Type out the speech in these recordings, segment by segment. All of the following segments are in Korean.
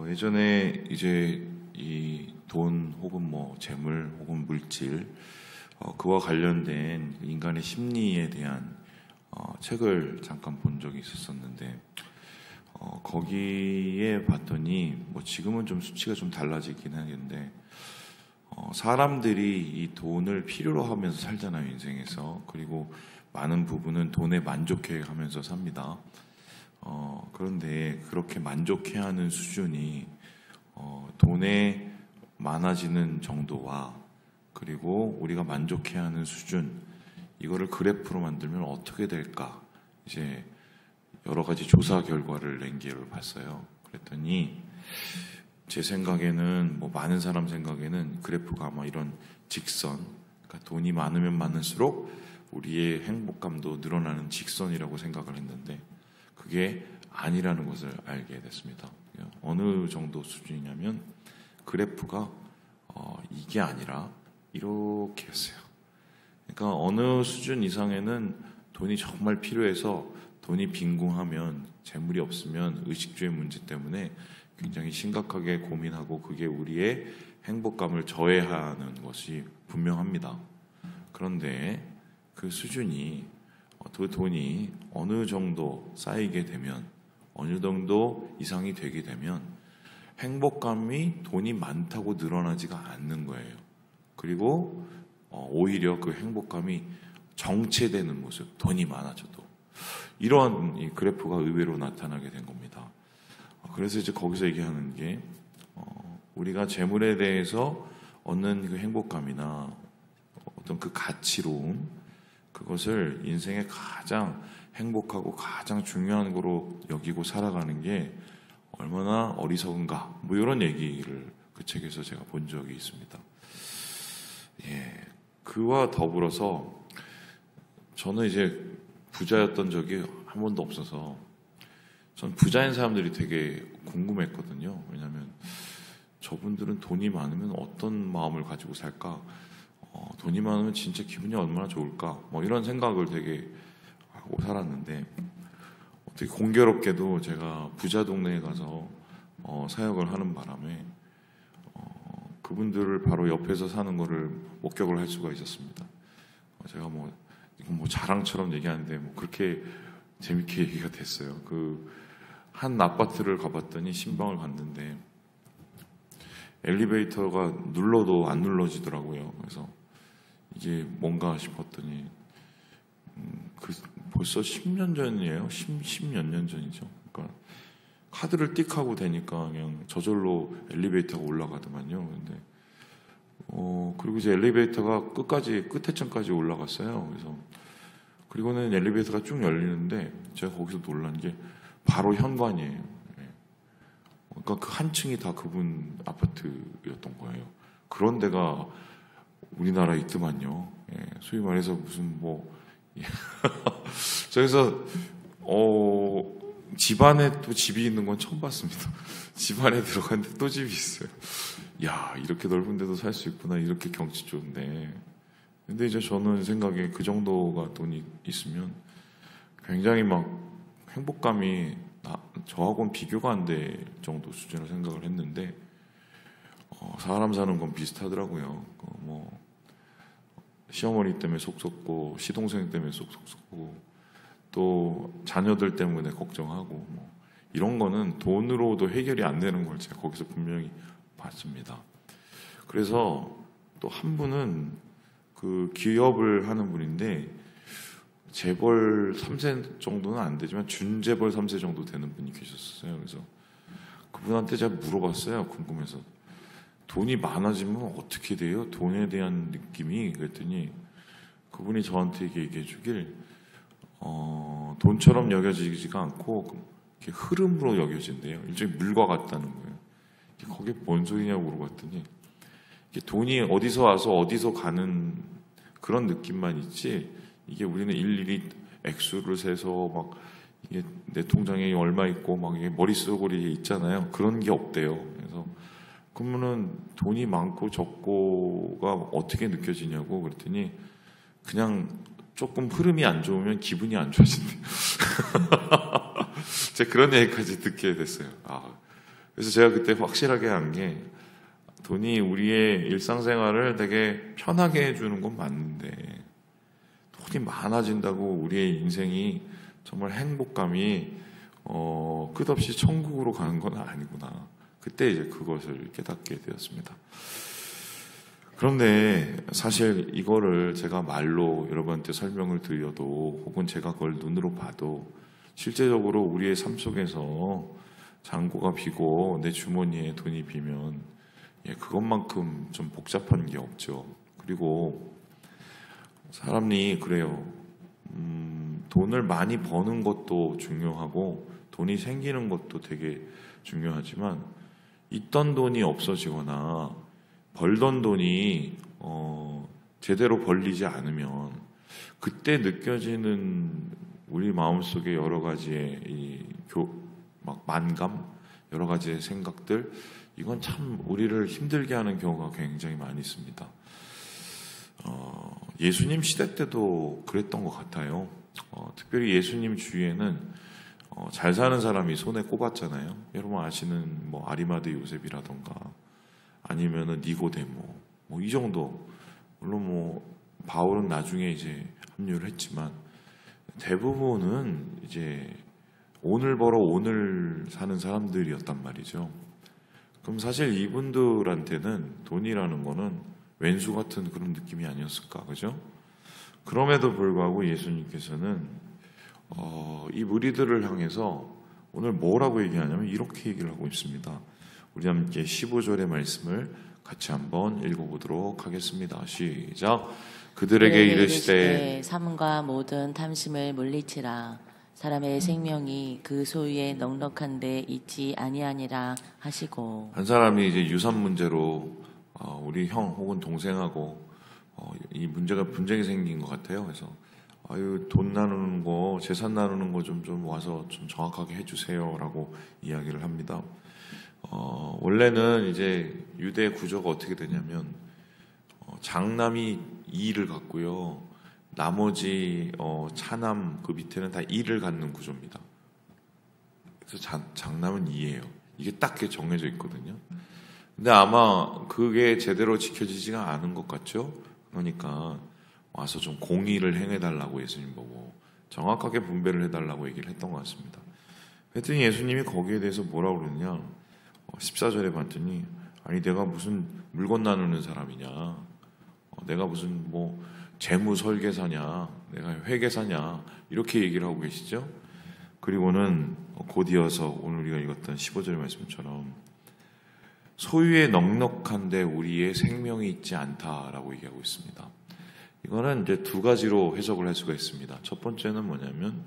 예전에 이제 이 돈 혹은 뭐 재물 혹은 물질 그와 관련된 인간의 심리에 대한 책을 잠깐 본 적이 있었었는데 거기에 봤더니 뭐 지금은 좀 수치가 좀 달라지긴 하겠는데 사람들이 이 돈을 필요로 하면서 살잖아요, 인생에서. 그리고 많은 부분은 돈에 만족해 하면서 삽니다. 그런데 그렇게 만족해하는 수준이 돈에 많아지는 정도와 그리고 우리가 만족해하는 수준, 이거를 그래프로 만들면 어떻게 될까? 이제 여러 가지 조사 결과를 낸 게를 봤어요. 그랬더니 제 생각에는 뭐 많은 사람 생각에는 그래프가 아마 이런 직선, 그러니까 돈이 많으면 많을수록 우리의 행복감도 늘어나는 직선이라고 생각을 했는데 그게 아니라는 것을 알게 됐습니다. 어느 정도 수준이냐면 그래프가 이게 아니라 이렇게 했어요. 그러니까 어느 수준 이상에는 돈이 정말 필요해서 돈이 빈궁하면, 재물이 없으면 의식주의 문제 때문에 굉장히 심각하게 고민하고 그게 우리의 행복감을 저해하는 것이 분명합니다. 그런데 그 수준이, 그 돈이 어느 정도 쌓이게 되면, 어느 정도 이상이 되게 되면 행복감이 돈이 많다고 늘어나지가 않는 거예요. 그리고 오히려 그 행복감이 정체되는 모습, 돈이 많아져도. 이러한 이 그래프가 의외로 나타나게 된 겁니다. 그래서 이제 거기서 얘기하는 게 우리가 재물에 대해서 얻는 그 행복감이나 어떤 그 가치로움, 그것을 인생의 가장 행복하고 가장 중요한 거로 여기고 살아가는 게 얼마나 어리석은가, 뭐 이런 얘기를 그 책에서 제가 본 적이 있습니다. 예, 그와 더불어서 저는 이제 부자였던 적이 한 번도 없어서 전 부자인 사람들이 되게 궁금했거든요. 왜냐하면 저분들은 돈이 많으면 어떤 마음을 가지고 살까? 돈이 많으면 진짜 기분이 얼마나 좋을까? 뭐 이런 생각을 되게 하고 살았는데 되게 공교롭게도 제가 부자 동네에 가서 사역을 하는 바람에 그분들을 바로 옆에서 사는 거를 목격을 할 수가 있었습니다. 제가 이건 뭐 자랑처럼 얘기하는데 뭐 그렇게 재밌게 얘기가 됐어요. 그 한 아파트를 가봤더니 신방을 갔는데 엘리베이터가 눌러도 안 눌러지더라고요. 그래서 이게 뭔가 싶었더니 벌써 10년 전이에요. 10몇 년 전이죠. 그러니까 카드를 띡 하고 대니까 그냥 저절로 엘리베이터가 올라가더만요. 근데 그리고 이제 엘리베이터가 끝에층까지 올라갔어요. 그래서 그리고는 엘리베이터가 쭉 열리는데 제가 거기서 놀란 게 바로 현관이에요. 그러니까 그 한 층이 다 그분 아파트였던 거예요. 그런 데가 우리나라에 있더만요. 소위 말해서 무슨 그래서 집안에 또 집이 있는 건 처음 봤습니다. 집안에 들어갔는데 또 집이 있어요. 야, 이렇게 넓은 데도 살 수 있구나. 이렇게 경치 좋은데. 근데 이제 저는 생각에 그 정도가 돈이 있으면 굉장히 막 행복감이 저하고는 비교가 안 될 정도 수준으로 생각을 했는데 사람 사는 건 비슷하더라고요. 시어머니 때문에 속 썩고 시동생 때문에 속 썩고 또 자녀들 때문에 걱정하고 이런 거는 돈으로도 해결이 안 되는 걸 제가 거기서 분명히 봤습니다. 그래서 또 한 분은 그 기업을 하는 분인데 재벌 3세 정도는 안 되지만 준재벌 3세 정도 되는 분이 계셨어요. 그래서 그분한테 제가 물어봤어요. 궁금해서. 돈이 많아지면 어떻게 돼요? 돈에 대한 느낌이. 그랬더니 그분이 저한테 얘기해 주길 돈처럼 여겨지지가 않고 이렇게 흐름으로 여겨진대요. 일종의 물과 같다는 거예요. 그게 뭔 소리냐고 물어봤더니 돈이 어디서 와서 어디서 가는 그런 느낌만 있지, 이게 우리는 일일이 액수를 세서 막 이게 내 통장에 얼마 있고 막 이게 머릿속에 있잖아요. 그런 게 없대요. 그래서 그러면은 돈이 많고 적고가 어떻게 느껴지냐고 그랬더니 그냥 조금 흐름이 안 좋으면 기분이 안 좋아진대요. 제가 그런 얘기까지 듣게 됐어요. 그래서 제가 그때 확실하게 한 게 돈이 우리의 일상생활을 되게 편하게 해주는 건 맞는데 돈이 많아진다고 우리의 인생이 정말 행복감이 끝없이 천국으로 가는 건 아니구나. 그때 이제 그것을 깨닫게 되었습니다. 그런데 사실 이거를 제가 말로 여러분한테 설명을 드려도 혹은 제가 그걸 눈으로 봐도 실제적으로 우리의 삶 속에서 잔고가 비고 내 주머니에 돈이 비면 그것만큼 좀 복잡한 게 없죠. 그리고 사람이 그래요. 돈을 많이 버는 것도 중요하고 돈이 생기는 것도 되게 중요하지만 있던 돈이 없어지거나 벌던 돈이 제대로 벌리지 않으면 그때 느껴지는 우리 마음속에 여러 가지의 막 만감, 여러 가지의 생각들, 이건 참 우리를 힘들게 하는 경우가 굉장히 많이 있습니다. 예수님 시대 때도 그랬던 것 같아요. 특별히 예수님 주위에는 잘 사는 사람이 손에 꼽았잖아요. 여러분 아시는 뭐 아리마대 요셉이라던가 아니면은 니고데모 뭐 이 정도. 물론 뭐 바울은 나중에 이제 합류를 했지만 대부분은 이제 오늘 벌어 오늘 사는 사람들이었단 말이죠. 그럼 사실 이분들한테는 돈이라는 거는 왼수 같은 그런 느낌이 아니었을까, 그죠? 그럼에도 불구하고 예수님께서는 이 무리들을 향해서 오늘 뭐라고 얘기하냐면 이렇게 얘기를 하고 있습니다. 우리 함께 15절의 말씀을 같이 한번 읽어보도록 하겠습니다. 시작. 그들에게 이르시되 삶과 모든 탐심을 물리치라. 사람의 생명이 그 소유에 넉넉한데 있지 아니하니라 하시고. 한 사람이 이제 유산 문제로 우리 형 혹은 동생하고 이 문제가 분쟁이 생긴 것 같아요. 그래서 돈 나누는 거, 재산 나누는 거 좀 와서 좀 정확하게 해주세요라고 이야기를 합니다. 원래는 이제 유대 구조가 어떻게 되냐면 장남이 2를 갖고요. 나머지 차남 그 밑에는 다 1을 갖는 구조입니다. 그래서 장남은 2예요. 이게 딱 정해져 있거든요. 근데 아마 그게 제대로 지켜지지가 않은 것 같죠? 그러니까 와서 좀 공의를 행해달라고 예수님 보고 정확하게 분배를 해달라고 얘기를 했던 것 같습니다. 그랬더니 예수님이 거기에 대해서 뭐라고 그러느냐 14절에 봤더니 아니 내가 무슨 물건 나누는 사람이냐, 내가 무슨 뭐 재무 설계사냐, 내가 회계사냐, 이렇게 얘기를 하고 계시죠. 그리고는 곧 이어서 오늘 우리가 읽었던 15절의 말씀처럼 소유에 넉넉한데 우리의 생명이 있지 않다라고 얘기하고 있습니다. 이거는 이제 두 가지로 해석을 할 수가 있습니다. 첫 번째는 뭐냐면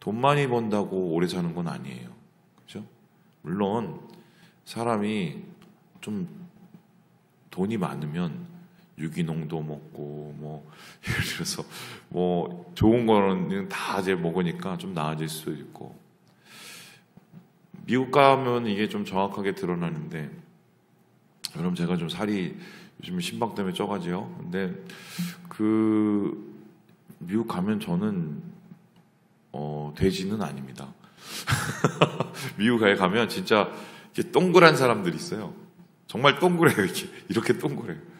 돈 많이 번다고 오래 사는 건 아니에요. 그렇죠? 물론 사람이 좀 돈이 많으면 유기농도 먹고 뭐 예를 들어서 뭐 좋은 거는 다 이제 먹으니까 좀 나아질 수도 있고, 미국 가면 이게 좀 정확하게 드러나는데, 여러분 제가 좀 살이 요즘 신방 때문에 쪄가지고요. 근데 그 미국 가면 저는 돼지는 아닙니다. 미국에 가면 진짜 이렇게 동그란 사람들이 있어요. 정말 동그래요. 이렇게 동그래요.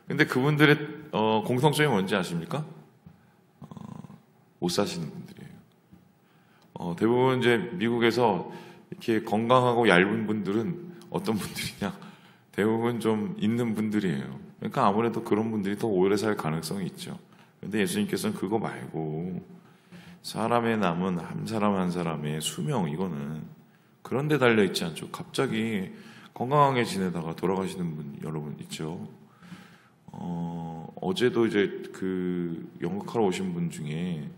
근데 그분들의 공통점이 뭔지 아십니까? 못 사시는 분들이에요. 대부분 이제 미국에서 이렇게 건강하고 얇은 분들은 어떤 분들이냐? 대부분 좀 있는 분들이에요. 그러니까 아무래도 그런 분들이 더 오래 살 가능성이 있죠. 근데 예수님께서는 그거 말고 사람의 남은 한 사람 한 사람의 수명, 이거는 그런 데 달려 있지 않죠. 갑자기 건강하게 지내다가 돌아가시는 분 여러분 있죠. 어제도 이제 그 연극하러 오신 분 중에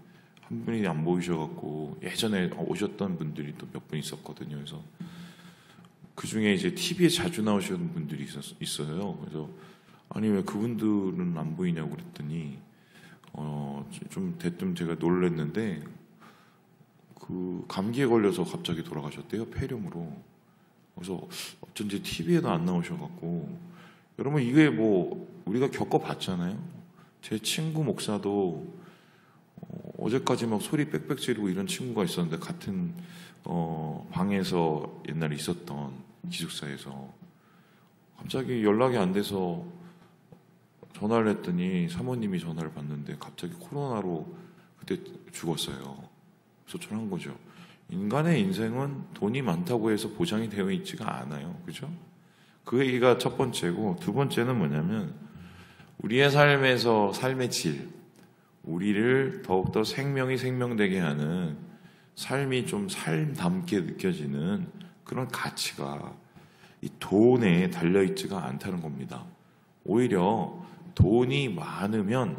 한 분이 안 보이셔갖고 예전에 오셨던 분들이 또 몇 분 있었거든요. 그래서 그 중에 이제 TV에 자주 나오시는 분들이 있어요. 그래서 아니 왜 그분들은 안 보이냐고 그랬더니 좀 대뜸 제가 놀랐는데 그 감기에 걸려서 갑자기 돌아가셨대요. 폐렴으로. 그래서 어쩐지 TV에도 안 나오셔갖고, 여러분 이게 뭐 우리가 겪어봤잖아요. 제 친구 목사도 어제까지 막 소리 빽빽 지르고 이런 친구가 있었는데 같은 방에서 옛날에 있었던 기숙사에서 갑자기 연락이 안 돼서 전화를 했더니 사모님이 전화를 받는데 갑자기 코로나로 그때 죽었어요. 소천한 거죠. 인간의 인생은 돈이 많다고 해서 보장이 되어 있지가 않아요. 그죠? 그 얘기가 첫 번째고, 두 번째는 뭐냐면 우리의 삶에서 삶의 질, 우리를 더욱더 생명이 생명되게 하는 삶이 좀 삶답게 느껴지는 그런 가치가 이 돈에 달려있지가 않다는 겁니다. 오히려 돈이 많으면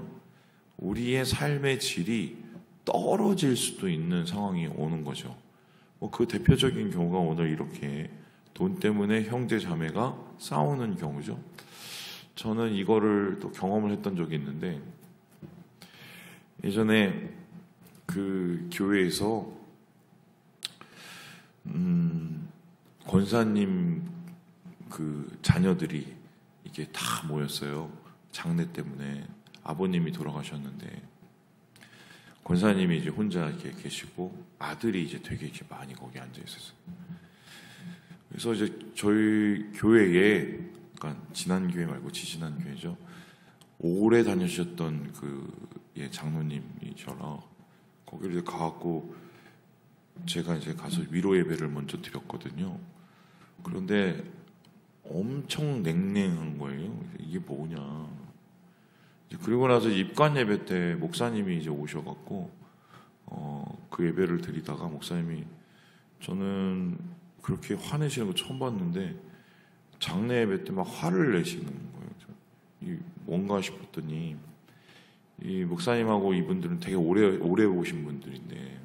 우리의 삶의 질이 떨어질 수도 있는 상황이 오는 거죠. 그 대표적인 경우가 오늘 이렇게 돈 때문에 형제 자매가 싸우는 경우죠. 저는 이거를 또 경험을 했던 적이 있는데, 예전에 그 교회에서 권사님 그 자녀들이 이게 다 모였어요. 장례 때문에 아버님이 돌아가셨는데 권사님이 이제 혼자 이렇게 계시고 아들이 이제 되게 이렇게 많이 거기 앉아 있었어요. 그래서 이제 저희 교회에, 그러니까 지난 교회 말고 지지난 교회죠. 오래 다니셨던 그 장로님이셔라. 거기를 이제 가갖고 제가 이제 가서 위로 예배를 먼저 드렸거든요. 그런데 엄청 냉랭한 거예요. 이게 뭐냐. 그리고 나서 입관 예배 때 목사님이 이제 오셔갖고 그 예배를 드리다가 목사님이, 저는 그렇게 화내시는 거 처음 봤는데 장례 예배 때 막 화를 내시는 거예요. 이 뭔가 싶었더니 이 목사님하고 이분들은 되게 오래 오신 분들인데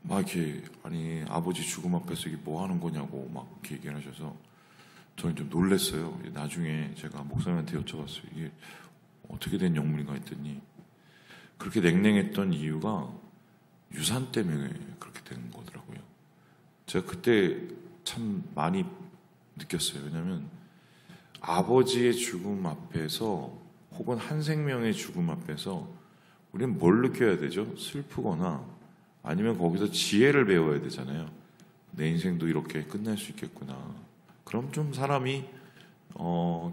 막 이렇게, 아니 아버지 죽음 앞에서 이게 뭐 하는 거냐고 막 이렇게 얘기를 하셔서 저는 좀 놀랐어요. 나중에 제가 목사님한테 여쭤봤어요. 이게 어떻게 된 영문인가 했더니 그렇게 냉랭했던 이유가 유산 때문에 그렇게 된 거더라고요. 제가 그때 참 많이 느꼈어요. 왜냐하면 아버지의 죽음 앞에서 혹은 한 생명의 죽음 앞에서 우리는 뭘 느껴야 되죠? 슬프거나 아니면 거기서 지혜를 배워야 되잖아요. 내 인생도 이렇게 끝날 수 있겠구나. 그럼 좀 사람이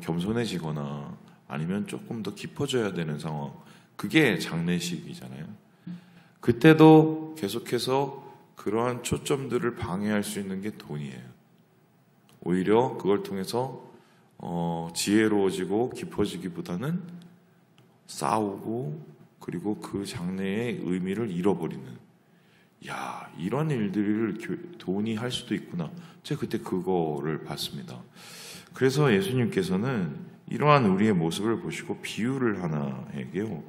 겸손해지거나 아니면 조금 더 깊어져야 되는 상황, 그게 장례식이잖아요. 그때도 계속해서 그러한 초점들을 방해할 수 있는 게 돈이에요. 오히려 그걸 통해서 지혜로워지고 깊어지기보다는 싸우고 그리고 그 장래의 의미를 잃어버리는, 이런 일들을 돈이 할 수도 있구나. 제가 그때 그거를 봤습니다. 그래서 예수님께서는 이러한 우리의 모습을 보시고 비유를 하나 얘기해요.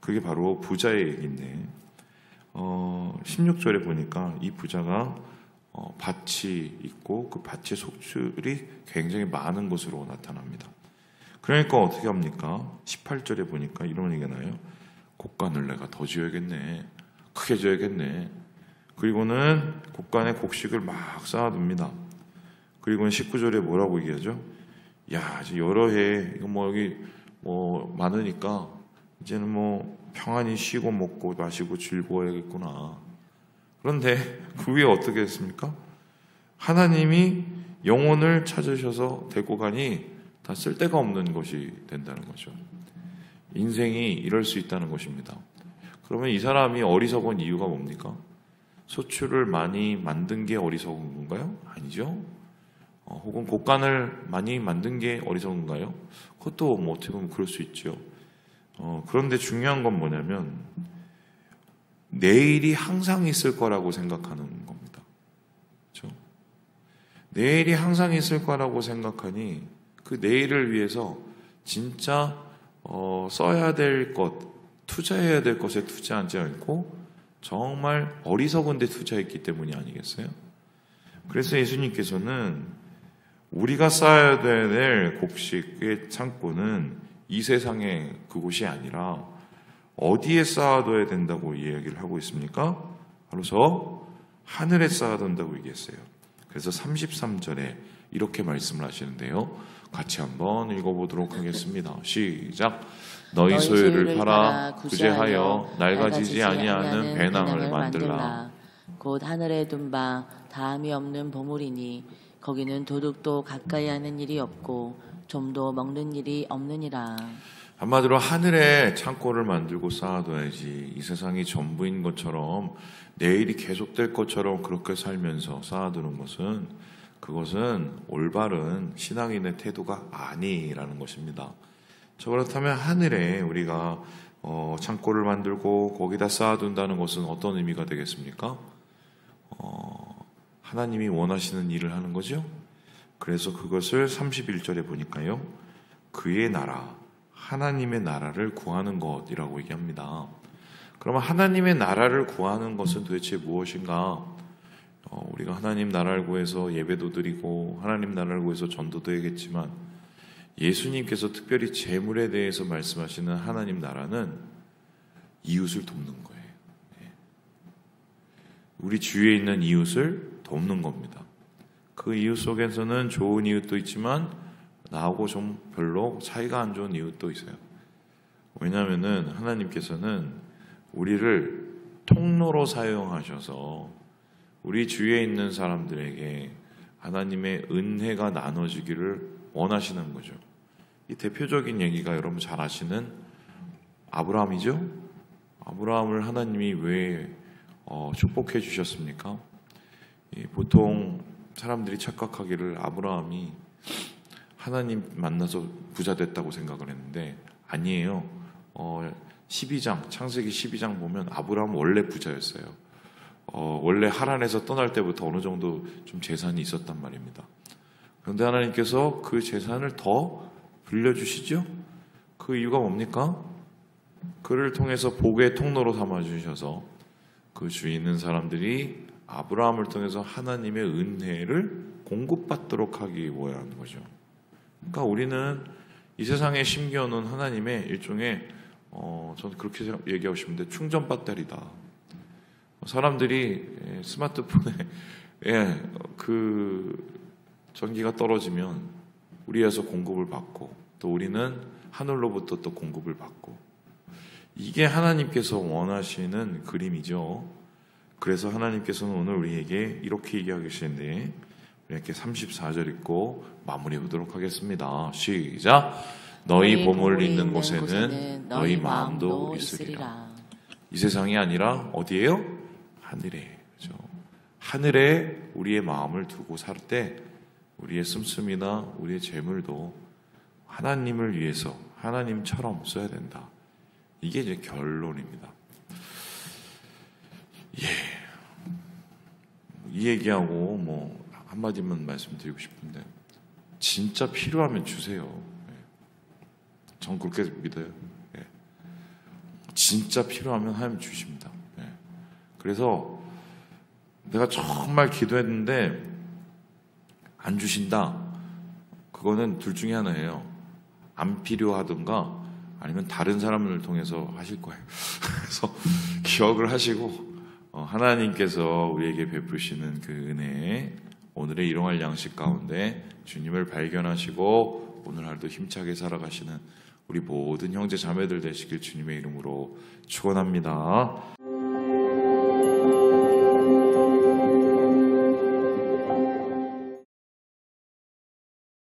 그게 바로 부자의 얘기인데 16절에 보니까 이 부자가 밭이 있고 그 밭의 속출이 굉장히 많은 것으로 나타납니다. 그러니까 어떻게 합니까? 18절에 보니까 이런 얘기가 나요. 곡간을 내가 더 지어야겠네. 크게 지어야겠네. 그리고는 곡간에 곡식을 막 쌓아둡니다. 그리고는 19절에 뭐라고 얘기하죠? 이제 여러 해 이거 여기 많으니까 이제는 평안히 쉬고 먹고 마시고 즐거워야겠구나. 그런데 그 위에 어떻게 했습니까? 하나님이 영혼을 찾으셔서 데리고 가니 다 쓸데가 없는 것이 된다는 거죠. 인생이 이럴 수 있다는 것입니다. 그러면 이 사람이 어리석은 이유가 뭡니까? 소출을 많이 만든 게 어리석은 건가요? 아니죠. 혹은 곡간을 많이 만든 게 어리석은가요? 그것도 어떻게 보면 그럴 수 있죠. 그런데 중요한 건 뭐냐면 내일이 항상 있을 거라고 생각하는 겁니다. 그렇죠? 내일이 항상 있을 거라고 생각하니 그 내일을 위해서 진짜 써야 될 것, 투자해야 될 것에 투자하지 않고 정말 어리석은 데 투자했기 때문이 아니겠어요? 그래서 예수님께서는 우리가 쌓아야 될 곡식의 창고는 이 세상의 그곳이 아니라 어디에 쌓아둬야 된다고 이야기를 하고 있습니까? 바로 저 하늘에 쌓아둔다고 얘기했어요. 그래서 33절에 이렇게 말씀을 하시는데요. 같이 한번 읽어보도록 하겠습니다. 시작. 너희 소유를 팔아 구제하여 낡아지지 아니하는 배낭을 만들라. 곧 하늘에 둔 바 다함이 없는 보물이니 거기는 도둑도 가까이 하는 일이 없고 좀도 먹는 일이 없느니라. 한마디로 하늘에 창고를 만들고 쌓아둬야지 이 세상이 전부인 것처럼 내일이 계속될 것처럼 그렇게 살면서 쌓아두는 것은 그것은 올바른 신앙인의 태도가 아니라는 것입니다. 자, 그렇다면 하늘에 우리가 창고를 만들고 거기다 쌓아둔다는 것은 어떤 의미가 되겠습니까? 하나님이 원하시는 일을 하는 거죠. 그래서 그것을 31절에 보니까요. 그의 나라, 하나님의 나라를 구하는 것이라고 얘기합니다. 그러면 하나님의 나라를 구하는 것은 도대체 무엇인가? 우리가 하나님 나라를 구해서 예배도 드리고 하나님 나라를 구해서 전도도 해야겠지만 예수님께서 특별히 재물에 대해서 말씀하시는 하나님 나라는 이웃을 돕는 거예요. 우리 주위에 있는 이웃을 돕는 겁니다. 그 이웃 속에서는 좋은 이웃도 있지만 나하고 좀 별로 사이가 안 좋은 이웃도 있어요. 왜냐하면은 하나님께서는 우리를 통로로 사용하셔서 우리 주위에 있는 사람들에게 하나님의 은혜가 나눠지기를 원하시는 거죠. 이 대표적인 얘기가 여러분 잘 아시는 아브라함이죠. 아브라함을 하나님이 왜 축복해 주셨습니까? 보통 사람들이 착각하기를 아브라함이 하나님 만나서 부자 됐다고 생각을 했는데 아니에요. 12장 창세기 12장 보면 아브라함은 원래 부자였어요. 원래 하란에서 떠날 때부터 어느 정도 좀 재산이 있었단 말입니다. 그런데 하나님께서 그 재산을 더 불려주시죠. 그 이유가 뭡니까? 그를 통해서 복의 통로로 삼아주셔서 그 주위에 있는 사람들이 아브라함을 통해서 하나님의 은혜를 공급받도록 하기 위한 거죠. 그러니까 우리는 이 세상에 심겨놓은 하나님의 일종의 저는 그렇게 얘기하고 싶은데 충전 배터리다. 사람들이 스마트폰에 그 전기가 떨어지면 우리에서 공급을 받고 또 우리는 하늘로부터 또 공급을 받고 이게 하나님께서 원하시는 그림이죠. 그래서 하나님께서는 오늘 우리에게 이렇게 얘기하고 계시는데 이렇게 34절 읽고 마무리해 보도록 하겠습니다. 시작. 너희 보물이 있는 곳에는 너희 마음도 있으리라. 이 세상이 아니라 어디예요? 하늘에. 그렇죠? 하늘에 우리의 마음을 두고 살 때 우리의 씀씀이나 우리의 재물도 하나님을 위해서 하나님처럼 써야 된다. 이게 이제 결론입니다. 이 얘기하고 뭐 한마디만 말씀드리고 싶은데 진짜 필요하면 주세요. 전 그렇게 믿어요. 진짜 필요하면 하나님 주십니다. 그래서 내가 정말 기도했는데 안 주신다. 그거는 둘 중에 하나예요. 안 필요하든가 아니면 다른 사람을 통해서 하실 거예요. 그래서 기억을 하시고 하나님께서 우리에게 베푸시는 그 은혜, 오늘의 일용할 양식 가운데 주님을 발견하시고 오늘 하루도 힘차게 살아가시는 우리 모든 형제 자매들 되시길 주님의 이름으로 축원합니다.